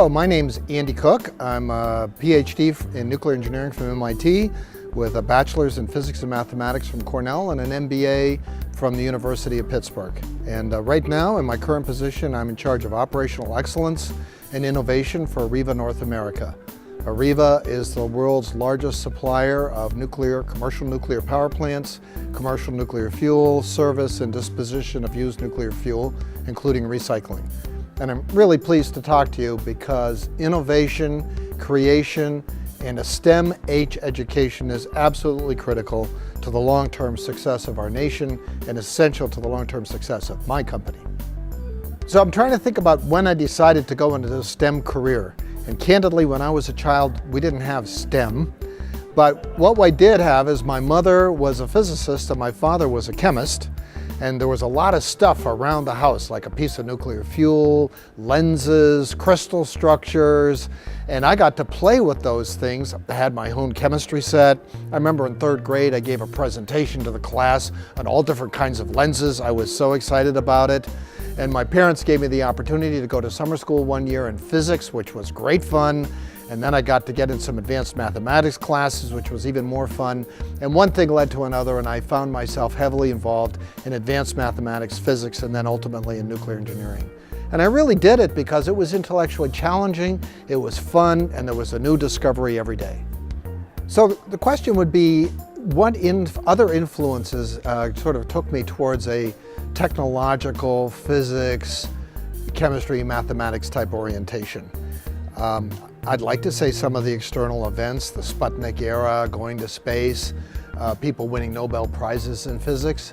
Hello, my name's Andy Cook. I'm a PhD in nuclear engineering from MIT with a bachelor's in physics and mathematics from Cornell and an MBA from the University of Pittsburgh. And right now, in my current position, I'm in charge of operational excellence and innovation for Areva North America. Areva is the world's largest supplier of commercial nuclear power plants, commercial nuclear fuel, service and disposition of used nuclear fuel, including recycling. And I'm really pleased to talk to you because innovation, creation, and a STEM-H education is absolutely critical to the long-term success of our nation and essential to the long-term success of my company. So I'm trying to think about when I decided to go into the STEM career. And candidly, when I was a child, we didn't have STEM. But what I did have is my mother was a physicist and my father was a chemist. And there was a lot of stuff around the house, like a piece of nuclear fuel, lenses, crystal structures, and I got to play with those things. I had my own chemistry set. I remember in third grade, I gave a presentation to the class on all different kinds of lenses. I was so excited about it. And my parents gave me the opportunity to go to summer school one year in physics, which was great fun. And then I got to get in some advanced mathematics classes, which was even more fun. And one thing led to another, and I found myself heavily involved in advanced mathematics, physics, and then ultimately in nuclear engineering. And I really did it because it was intellectually challenging, it was fun, and there was a new discovery every day. So the question would be, what other influences sort of took me towards a technological, physics, chemistry, mathematics type orientation? I'd like to say some of the external events, the Sputnik era, going to space, people winning Nobel Prizes in physics.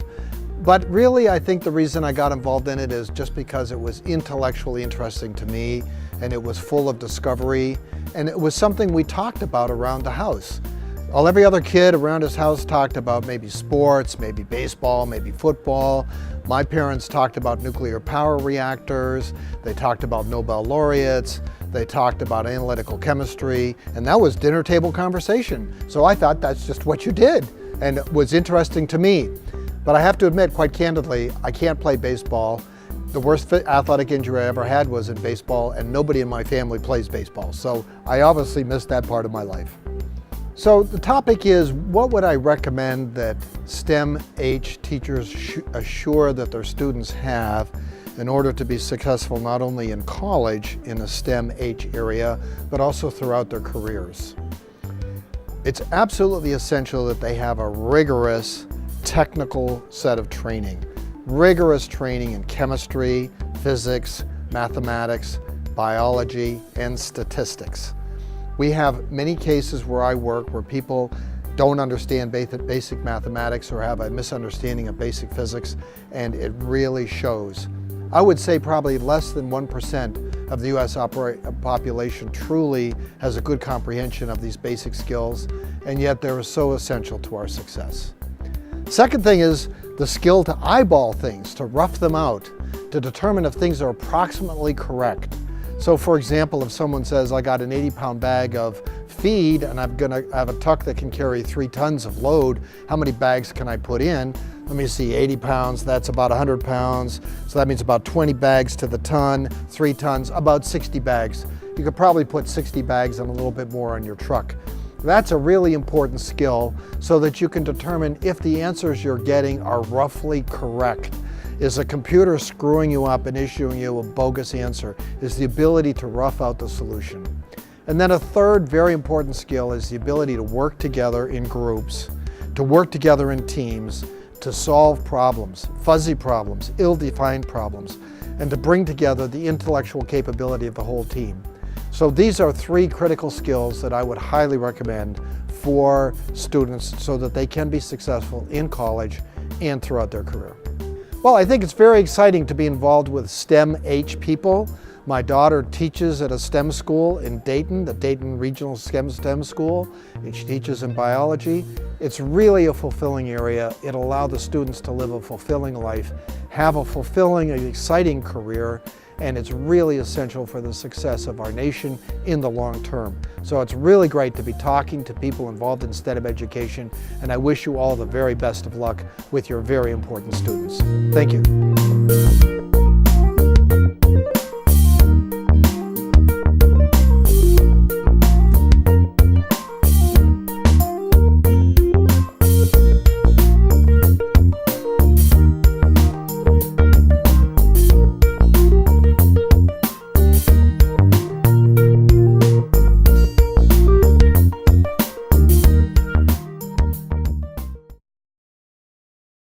But really, I think the reason I got involved in it is just because it was intellectually interesting to me and it was full of discovery and it was something we talked about around the house. Well, every other kid around his house talked about maybe sports, maybe baseball, maybe football. My parents talked about nuclear power reactors. They talked about Nobel laureates. They talked about analytical chemistry, and that was dinner table conversation. So I thought that's just what you did, and it was interesting to me. But I have to admit, quite candidly, I can't play baseball. The worst athletic injury I ever had was in baseball, and nobody in my family plays baseball. So I obviously missed that part of my life. So the topic is, what would I recommend that STEM-H teachers assure that their students have in order to be successful not only in college in the STEM-H area, but also throughout their careers? It's absolutely essential that they have a rigorous technical set of training. Rigorous training in chemistry, physics, mathematics, biology, and statistics. We have many cases where I work where people don't understand basic mathematics or have a misunderstanding of basic physics, and it really shows. I would say probably less than 1% of the US population truly has a good comprehension of these basic skills, and yet they're so essential to our success. Second thing is the skill to eyeball things, to rough them out, to determine if things are approximately correct. So for example, if someone says, I got an 80-pound bag of feed and I'm gonna have a truck that can carry 3 tons of load, how many bags can I put in? Let me see, 80 pounds, that's about 100 pounds. So that means about 20 bags to the ton, 3 tons, about 60 bags. You could probably put 60 bags and a little bit more on your truck. That's a really important skill so that you can determine if the answers you're getting are roughly correct. Is a computer screwing you up and issuing you a bogus answer? Is the ability to rough out the solution. And then a third very important skill is the ability to work together in groups, to work together in teams, to solve problems, fuzzy problems, ill-defined problems, and to bring together the intellectual capability of the whole team. So these are 3 critical skills that I would highly recommend for students so that they can be successful in college and throughout their career. Well, I think it's very exciting to be involved with STEM-H people. My daughter teaches at a STEM school in Dayton, the Dayton Regional STEM School, and she teaches in biology. It's really a fulfilling area. It'll allow the students to live a fulfilling life, have a fulfilling and exciting career, and it's really essential for the success of our nation in the long term. So it's really great to be talking to people involved in STEM education, and I wish you all the very best of luck with your very important students. Thank you.